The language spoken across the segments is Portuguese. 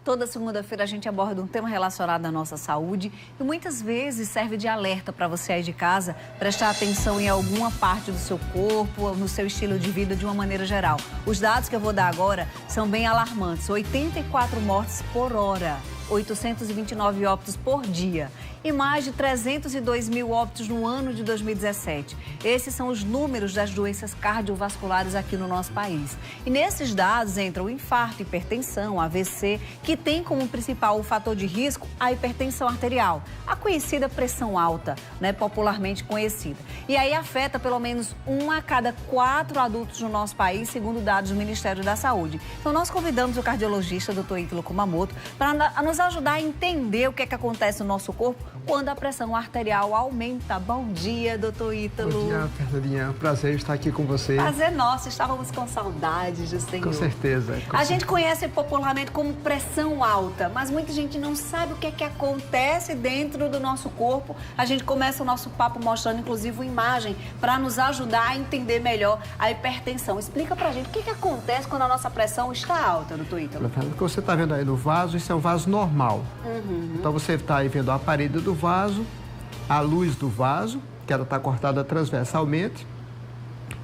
Toda segunda-feira a gente aborda um tema relacionado à nossa saúde e muitas vezes serve de alerta para você aí de casa prestar atenção em alguma parte do seu corpo, no seu estilo de vida de uma maneira geral. Os dados que eu vou dar agora são bem alarmantes: 84 mortes por hora. 829 óbitos por dia e mais de 302 mil óbitos no ano de 2017. Esses são os números das doenças cardiovasculares aqui no nosso país. E nesses dados entram o infarto, hipertensão, AVC, que tem como principal fator de risco a hipertensão arterial, a conhecida pressão alta, né, popularmente conhecida. E aí afeta pelo menos 1 a cada 4 adultos no nosso país, segundo dados do Ministério da Saúde. Então nós convidamos o cardiologista, Dr. Ítalo Kumamoto, para nos ajudar a entender o que é que acontece no nosso corpo quando a pressão arterial aumenta. Bom dia, doutor Ítalo. Bom dia, Fernandinha. Prazer estar aqui com você. Prazer nosso. Estávamos com saudades do senhor. Com certeza. A gente conhece popularmente como pressão alta, mas muita gente não sabe o que é que acontece dentro do nosso corpo. A gente começa o nosso papo mostrando, inclusive, uma imagem para nos ajudar a entender melhor a hipertensão. Explica pra gente o que é que acontece quando a nossa pressão está alta, doutor Ítalo. O que você está vendo aí no vaso, isso é um vaso normal. Então você está aí vendo a parede do vaso, a luz do vaso, que ela está cortada transversalmente.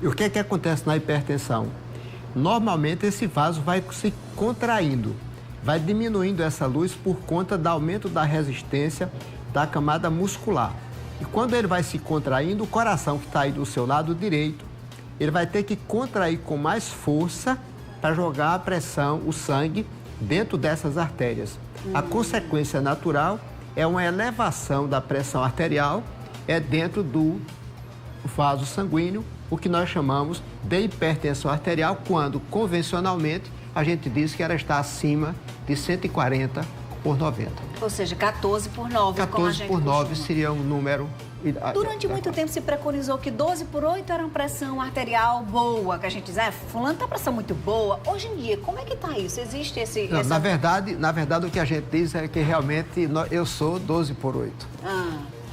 E o que é que acontece na hipertensão? Normalmente esse vaso vai se contraindo, vai diminuindo essa luz por conta do aumento da resistência da camada muscular. E quando ele vai se contraindo, o coração que está aí do seu lado direito, ele vai ter que contrair com mais força para jogar a pressão, o sangue, dentro dessas artérias. A consequência natural é uma elevação da pressão arterial dentro do vaso sanguíneo, o que nós chamamos de hipertensão arterial, quando convencionalmente a gente diz que ela está acima de 140/90. Ou seja, 14/9. 14/9 seria um número. Durante muito tempo se preconizou que 12/8 era uma pressão arterial boa, que a gente diz, fulano tá pressão muito boa. Hoje em dia, como é que tá isso? Existe esse... Não, na verdade, o que a gente diz é que realmente eu sou 12/8.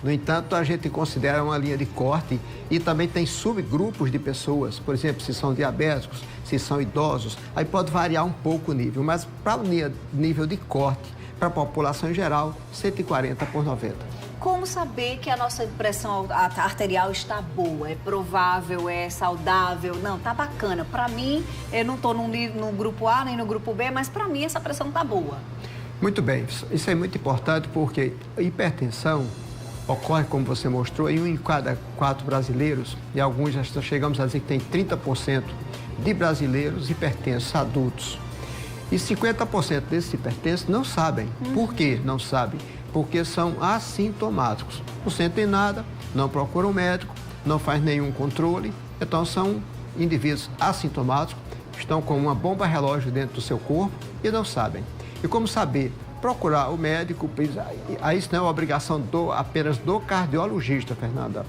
No entanto, a gente considera uma linha de corte e também tem subgrupos de pessoas, por exemplo, se são diabéticos, se são idosos, aí pode variar um pouco o nível, mas para o nível de corte, para a população em geral, 140/90. Como saber que a nossa pressão arterial está boa? É provável, é saudável? Não, tá bacana. Para mim, eu não estou no grupo A nem no grupo B, mas para mim essa pressão tá boa. Muito bem, isso é muito importante porque a hipertensão ocorre, como você mostrou, em 1 em cada 4 brasileiros, e alguns já chegamos a dizer que tem 30% de brasileiros hipertensos adultos. E 50% desses hipertensos não sabem. Por que não sabem? Porque são assintomáticos. Não sentem nada, não procuram médico, não faz nenhum controle. Então são indivíduos assintomáticos, estão com uma bomba relógio dentro do seu corpo e não sabem. E como saber? Procurar o médico, aí isso não é uma obrigação apenas do cardiologista, Fernanda.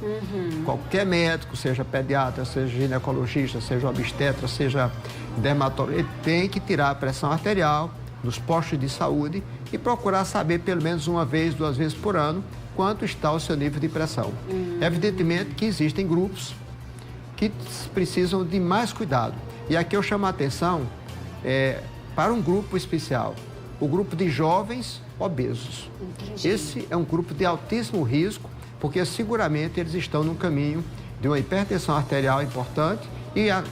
Qualquer médico, seja pediatra, seja ginecologista, seja obstetra, seja dermatólogo, ele tem que tirar a pressão arterial nos postos de saúde e procurar saber pelo menos 1 vez, 2 vezes por ano quanto está o seu nível de pressão. Evidentemente que existem grupos que precisam de mais cuidado. E aqui eu chamo a atenção para um grupo especial. O grupo de jovens obesos. Entendi. Esse é um grupo de altíssimo risco, porque seguramente eles estão no caminho de uma hipertensão arterial importante e as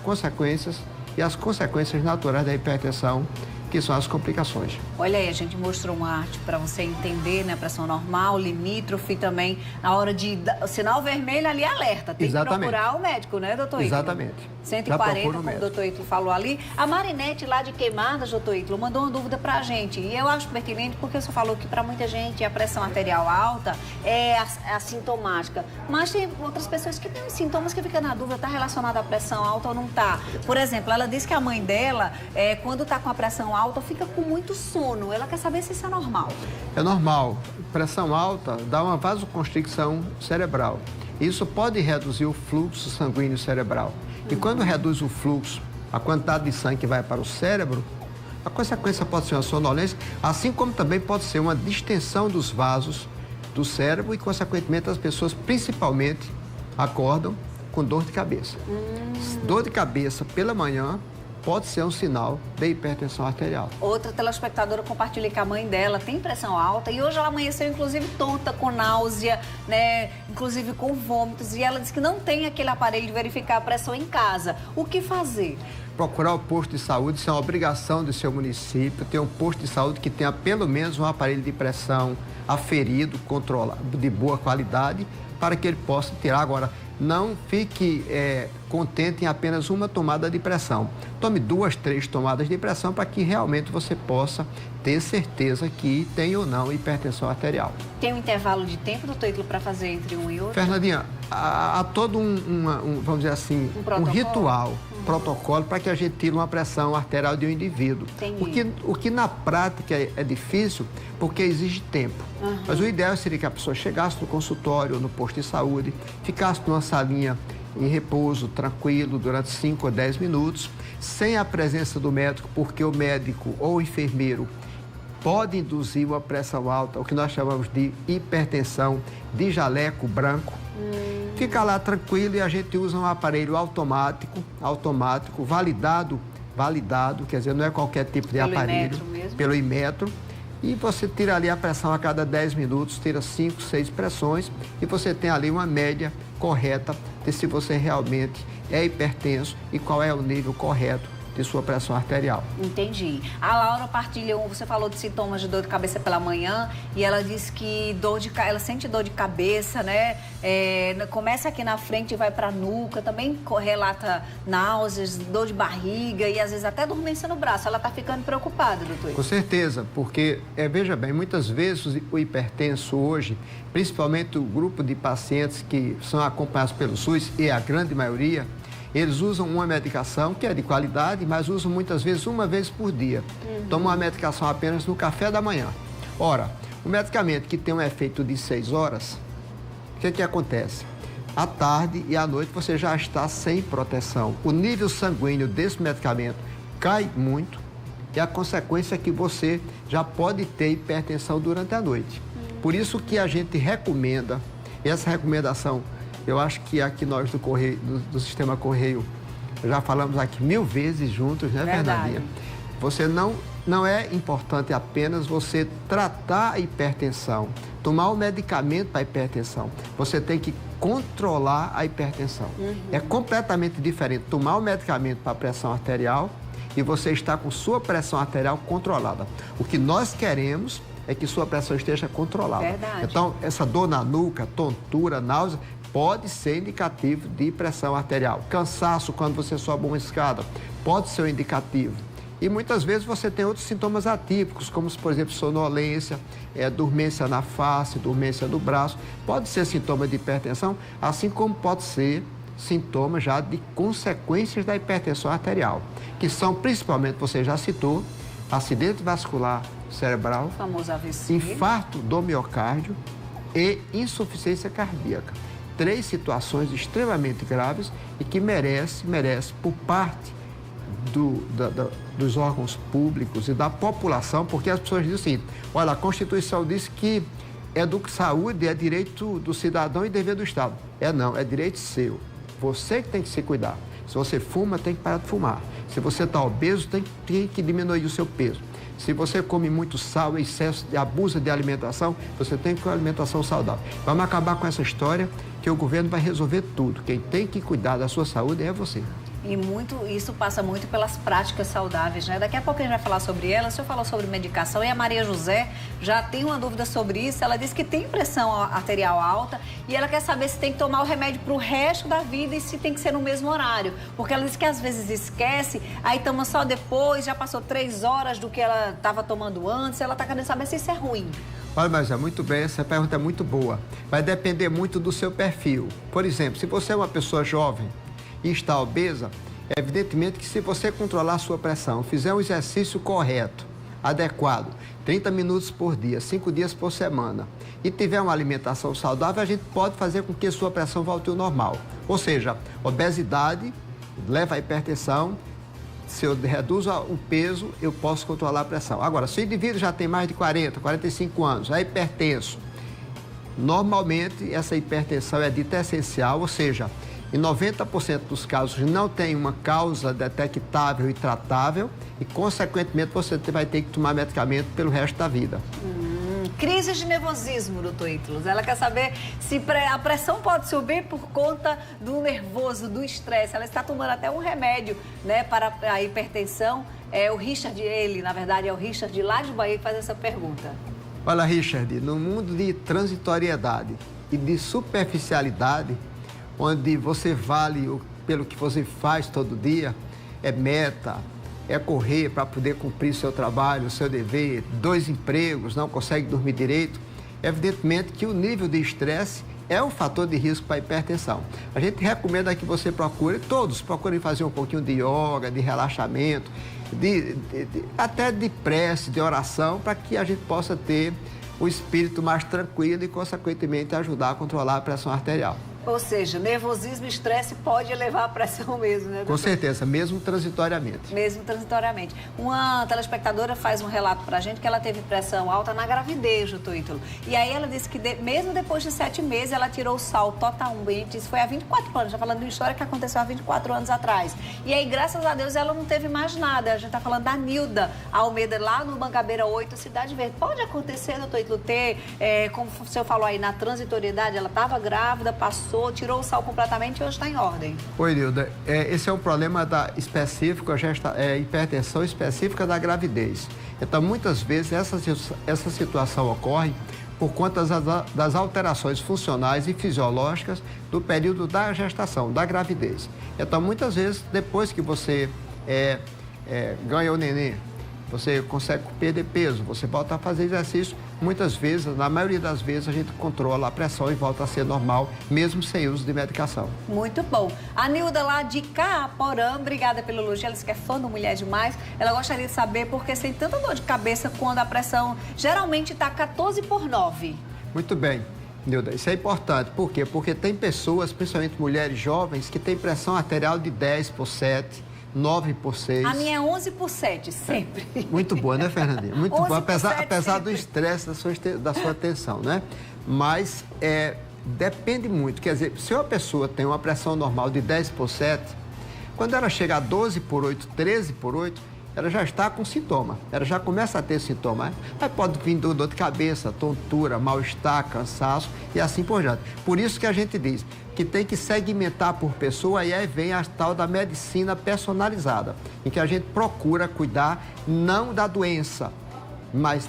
consequências naturais da hipertensão, que são as complicações. Olha aí, a gente mostrou uma arte para você entender, né? Pressão normal, limítrofe também. Na hora de... O sinal vermelho ali é alerta. Tem que procurar o médico, né, doutor Ítalo? Exatamente. 140, como o doutor Ítalo falou ali. A Marinete, lá de Queimadas, doutor Ítalo, mandou uma dúvida pra gente. E eu acho pertinente porque o senhor falou que para muita gente a pressão arterial alta é assintomática. Mas tem outras pessoas que têm sintomas que ficam na dúvida, tá relacionado à pressão alta ou não tá. Por exemplo, ela disse que a mãe dela, quando tá com a pressão alta, fica com muito sono. Ela quer saber se isso é normal. É normal. Pressão alta dá uma vasoconstricção cerebral. Isso pode reduzir o fluxo sanguíneo cerebral. E quando reduz o fluxo, a quantidade de sangue que vai para o cérebro, a consequência pode ser uma sonolência, assim como também pode ser uma distensão dos vasos do cérebro e, consequentemente, as pessoas principalmente acordam com dor de cabeça. Dor de cabeça pela manhã pode ser um sinal de hipertensão arterial. Outra telespectadora compartilha que a mãe dela tem pressão alta e hoje ela amanheceu, inclusive, tonta, com náusea, né? Inclusive com vômitos. E ela diz que não tem aquele aparelho de verificar a pressão em casa. O que fazer? Procurar o posto de saúde, isso é uma obrigação do seu município, ter um posto de saúde que tenha pelo menos um aparelho de pressão aferido, controlado, de boa qualidade, para que ele possa tirar. Agora, não fique contente em apenas uma tomada de pressão. Tome 2, 3 tomadas de pressão para que realmente você possa ter certeza que tem ou não hipertensão arterial. Tem um intervalo de tempo, doutor Ítalo, para fazer entre um e outro? Fernandinha, há todo vamos dizer assim, um ritual, protocolo para que a gente tire uma pressão arterial de um indivíduo. O que na prática é difícil porque exige tempo. Mas o ideal seria que a pessoa chegasse no consultório ou no posto de saúde, ficasse numa salinha em repouso, tranquilo, durante 5 ou 10 minutos, sem a presença do médico, porque o médico ou o enfermeiro pode induzir uma pressão alta, o que nós chamamos de hipertensão de jaleco branco. Fica lá tranquilo e a gente usa um aparelho automático, validado, quer dizer, não é qualquer tipo de aparelho, pelo Inmetro. E você tira ali a pressão a cada 10 minutos, tira 5, 6 pressões e você tem ali uma média correta de se você realmente é hipertenso e qual é o nível correto de sua pressão arterial. Entendi. A Laura partilha, você falou de sintomas de dor de cabeça pela manhã e ela diz que ela sente dor de cabeça, né? Começa aqui na frente e vai para a nuca, também relata náuseas, dor de barriga e às vezes até dormência no braço. Ela está ficando preocupada, doutor. Com certeza, porque, veja bem, muitas vezes o hipertenso hoje, principalmente o grupo de pacientes que são acompanhados pelo SUS, e a grande maioria, eles usam uma medicação que é de qualidade, mas usam muitas vezes uma vez por dia. Tomam uma medicação apenas no café da manhã. Ora, o medicamento que tem um efeito de 6 horas, o que acontece? À tarde e à noite você já está sem proteção. O nível sanguíneo desse medicamento cai muito e a consequência é que você já pode ter hipertensão durante a noite. Por isso que a gente recomenda, e essa recomendação, eu acho que aqui nós do Sistema Correio já falamos aqui 1000 vezes juntos, né, Fernandinha? Você não é importante apenas você tratar a hipertensão, tomar o medicamento para a hipertensão. Você tem que controlar a hipertensão. É completamente diferente tomar o medicamento para a pressão arterial e você estar com sua pressão arterial controlada. O que nós queremos é que sua pressão esteja controlada. Verdade. Então, essa dor na nuca, tontura, náusea, pode ser indicativo de pressão arterial. Cansaço quando você sobe uma escada pode ser um indicativo. E muitas vezes você tem outros sintomas atípicos, como, por exemplo, sonolência, dormência na face, dormência no braço. Pode ser sintoma de hipertensão, assim como pode ser sintoma já de consequências da hipertensão arterial, que são principalmente, você já citou, acidente vascular cerebral, o famoso AVC, infarto do miocárdio e insuficiência cardíaca. 3 situações extremamente graves e que merece por parte dos órgãos públicos e da população, porque as pessoas dizem assim, olha, a Constituição diz que saúde é direito do cidadão e dever do Estado. Não, é direito seu. Você que tem que se cuidar. Se você fuma, tem que parar de fumar. Se você está obeso, tem que diminuir o seu peso. Se você come muito sal, excesso de abuso de alimentação, você tem que ter uma alimentação saudável. Vamos acabar com essa história que o governo vai resolver tudo. Quem tem que cuidar da sua saúde é você. E isso passa muito pelas práticas saudáveis, né? Daqui a pouco a gente vai falar sobre ela. O senhor falou sobre medicação e a Maria José já tem uma dúvida sobre isso. Ela disse que tem pressão arterial alta e ela quer saber se tem que tomar o remédio para o resto da vida e se tem que ser no mesmo horário. Porque ela disse que às vezes esquece, aí toma só depois, já passou 3 horas do que ela estava tomando antes. Ela está querendo saber se isso é ruim. Olha, mas é muito bem, essa pergunta é muito boa. Vai depender muito do seu perfil. Por exemplo, se você é uma pessoa jovem e está obesa, evidentemente que se você controlar a sua pressão, fizer um exercício correto, adequado, 30 minutos por dia, 5 dias por semana, e tiver uma alimentação saudável, a gente pode fazer com que a sua pressão volte ao normal. Ou seja, obesidade leva à hipertensão. Se eu reduzo o peso, eu posso controlar a pressão. Agora, se o indivíduo já tem mais de 40, 45 anos, é hipertenso, normalmente essa hipertensão é dita essencial, ou seja, Em 90% dos casos não tem uma causa detectável e tratável e, consequentemente, você vai ter que tomar medicamento pelo resto da vida. Crise de nervosismo, doutor Ítalo. Ela quer saber se a pressão pode subir por conta do nervoso, do estresse. Ela está tomando até um remédio, né, para a hipertensão. O Richard, na verdade, é o Richard lá de Bahia que faz essa pergunta. Olha, Richard, no mundo de transitoriedade e de superficialidade, onde você vale pelo que você faz todo dia, é meta, é correr para poder cumprir seu trabalho, seu dever, 2 empregos, não consegue dormir direito, evidentemente que o nível de estresse é um fator de risco para a hipertensão. A gente recomenda que você todos procurem fazer um pouquinho de yoga, de relaxamento, até de prece, de oração, para que a gente possa ter o espírito mais tranquilo e, consequentemente, ajudar a controlar a pressão arterial. Ou seja, nervosismo e estresse pode elevar a pressão mesmo, né, doutor? Com certeza, mesmo transitoriamente. Mesmo transitoriamente. Uma telespectadora faz um relato pra gente que ela teve pressão alta na gravidez, doutor Ítalo. E aí ela disse que mesmo depois de 7 meses, ela tirou o sal totalmente. Isso foi há 24 anos, já falando de uma história que aconteceu há 24 anos atrás. E aí, graças a Deus, ela não teve mais nada. A gente tá falando da Nilda Almeida, lá no Mangabeira 8, Cidade Verde. Pode acontecer, doutor Ítalo, como o senhor falou aí, na transitoriedade, ela estava grávida, passou, tirou o sal completamente e hoje está em ordem. Oi, Nilda. Esse é um problema hipertensão específica da gravidez. Então, muitas vezes, essa situação ocorre por conta das alterações funcionais e fisiológicas do período da gestação, da gravidez. Então, muitas vezes, depois que você ganha o neném, você consegue perder peso, você volta a fazer exercício. Muitas vezes, na maioria das vezes, a gente controla a pressão e volta a ser normal, mesmo sem uso de medicação. Muito bom. A Nilda lá de Caaporã, obrigada pelo elogio, ela disse que é fã do Mulher Demais. Ela gostaria de saber por que tem tanta dor de cabeça quando a pressão geralmente está 14/9. Muito bem, Nilda, isso é importante. Por quê? Porque tem pessoas, principalmente mulheres jovens, que têm pressão arterial de 10/7. 9/6. A minha é 11/7, sempre. Muito boa, né, Fernandinha? Muito boa, apesar do estresse da sua tensão, né? Mas depende muito. Quer dizer, se uma pessoa tem uma pressão normal de 10/7, quando ela chega a 12/8, 13/8, ela já está com sintoma. Ela já começa a ter sintoma. Aí pode vir dor de cabeça, tontura, mal-estar, cansaço e assim por diante. Por isso que a gente diz que tem que segmentar por pessoa e aí vem a tal da medicina personalizada, em que a gente procura cuidar não da doença, mas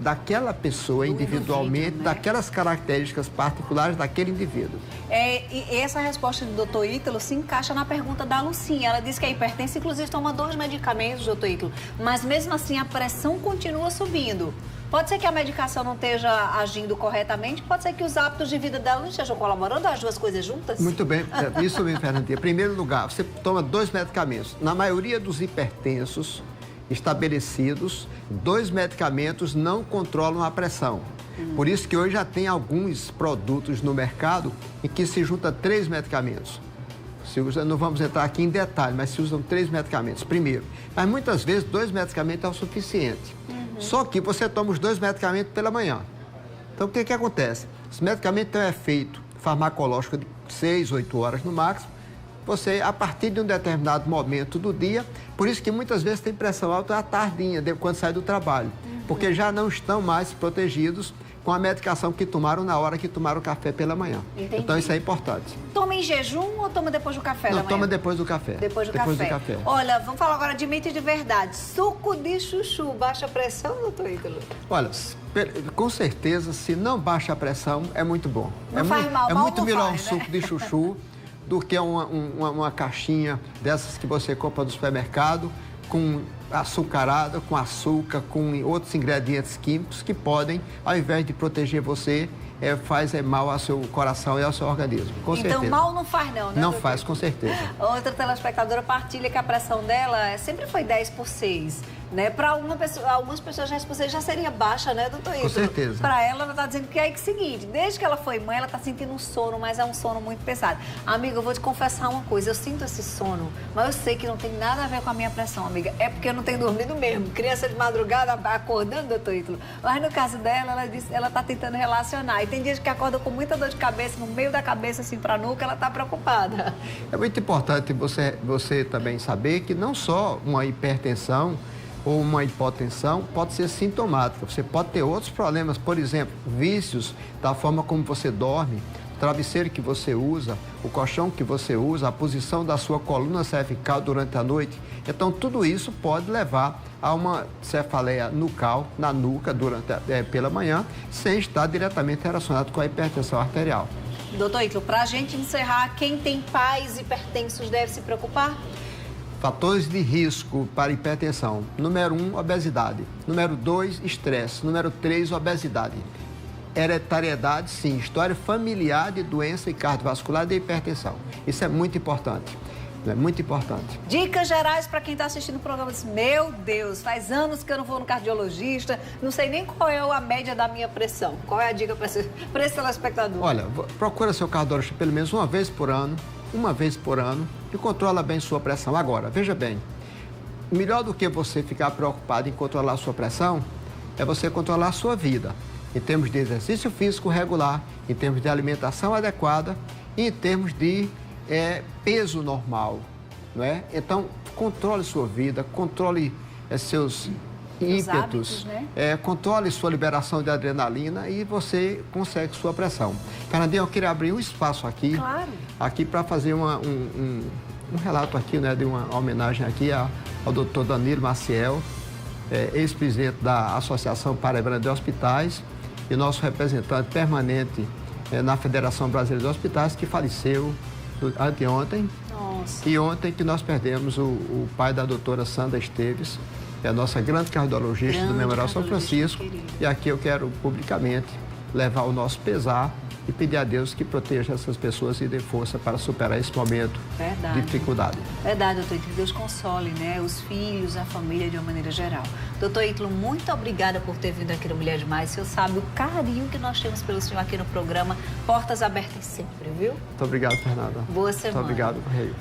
daquela pessoa individualmente, né? Daquelas características particulares daquele indivíduo. E essa resposta do doutor Ítalo se encaixa na pergunta da Lucinha. Ela disse que é hipertensa, inclusive toma 2 medicamentos, doutor Ítalo, mas mesmo assim a pressão continua subindo. Pode ser que a medicação não esteja agindo corretamente, pode ser que os hábitos de vida dela não estejam colaborando, as duas coisas juntas? Muito bem, isso mesmo, Fernandinha. Em primeiro lugar, você toma 2 medicamentos. Na maioria dos hipertensos estabelecidos, 2 medicamentos não controlam a pressão. Por isso que hoje já tem alguns produtos no mercado em que se junta 3 medicamentos. Não vamos entrar aqui em detalhe, mas se usam 3 medicamentos. Primeiro, mas muitas vezes 2 medicamentos é o suficiente. Só que você toma os 2 medicamentos pela manhã. Então, o que acontece? Esse medicamento tem um efeito farmacológico de 6, 8 horas no máximo. Você, a partir de um determinado momento do dia, por isso que muitas vezes tem pressão alta à tardinha, quando sai do trabalho, porque já não estão mais protegidos com a medicação que tomaram na hora que tomaram o café pela manhã. Entendi. Então, isso é importante. Toma em jejum ou toma depois do café da manhã? Não, toma depois do café. Depois do café. Olha, vamos falar agora de mito e de verdade. Suco de chuchu, baixa pressão, doutor Ítalo? Olha, com certeza, se não baixa a pressão, é muito bom. Não faz mal, é muito melhor um né? suco de chuchu do que uma caixinha dessas que você compra no supermercado, com açucarada, com açúcar, com outros ingredientes químicos que podem, ao invés de proteger você, faz mal ao seu coração e ao seu organismo, com certeza. Então, mal não faz não, né? Não faz, com certeza. Outra telespectadora partilha que a pressão dela sempre foi 10/6, né? Para algumas pessoas 10/6 já seria baixa, né, doutor Ítalo? Com certeza. Para ela está dizendo que é o seguinte, desde que ela foi mãe, ela está sentindo um sono, mas é um sono muito pesado. Amiga, eu vou te confessar uma coisa, eu sinto esse sono, mas eu sei que não tem nada a ver com a minha pressão, amiga. É porque eu não tenho dormido mesmo. Criança de madrugada acordando, doutor Ítalo. Mas no caso dela, ela disse, ela está tentando relacionar. E tem dias que acorda com muita dor de cabeça, no meio da cabeça, assim, pra nuca, ela tá preocupada. É muito importante você também saber que não só uma hipertensão ou uma hipotensão pode ser sintomática. Você pode ter outros problemas, por exemplo, vícios da forma como você dorme, o travesseiro que você usa, o colchão que você usa, a posição da sua coluna cervical durante a noite. Então, tudo isso pode levar a uma cefaleia nucal na nuca pela manhã, sem estar diretamente relacionado com a hipertensão arterial. Doutor Ítalo, para a gente encerrar, quem tem pais hipertensos deve se preocupar? Fatores de risco para hipertensão. Número 1, obesidade. Número 2, estresse. Número 3, obesidade. Hereditariedade, sim. História familiar de doença cardiovascular e hipertensão. Isso é muito importante. É muito importante. Dicas gerais para quem está assistindo o programa. Meu Deus, faz anos que eu não vou no cardiologista, não sei nem qual é a média da minha pressão. Qual é a dica para esse telespectador? Olha, procura seu cardiologista pelo menos uma vez por ano, e controla bem sua pressão. Agora, veja bem, melhor do que você ficar preocupado em controlar a sua pressão, é você controlar a sua vida, em termos de exercício físico regular, em termos de alimentação adequada e em termos de peso normal, não é? Então, controle sua vida, controle seus ímpetos, hábitos, né? Controle sua liberação de adrenalina e você consegue sua pressão. Fernandinha, eu queria abrir um espaço aqui, claro, aqui para fazer um relato aqui, né, de uma homenagem aqui ao doutor Danilo Maciel, ex-presidente da Associação Paraibana de Hospitais e nosso representante permanente na Federação Brasileira de Hospitais, que faleceu anteontem. Nossa. E ontem que nós perdemos o pai da doutora Sandra Esteves, que é a nossa grande cardiologista do Memorial São Francisco. Querido. E aqui eu quero publicamente levar o nosso pesar e pedir a Deus que proteja essas pessoas e dê força para superar esse momento de dificuldade. Verdade, doutor Ítalo. Deus console, né, os filhos, a família de uma maneira geral. Doutor Ítalo, muito obrigada por ter vindo aqui no Mulher Demais. O senhor sabe o carinho que nós temos pelo senhor aqui no programa. Portas abertas sempre, viu? Muito obrigado, Fernanda. Boa semana. Muito obrigado, Correio.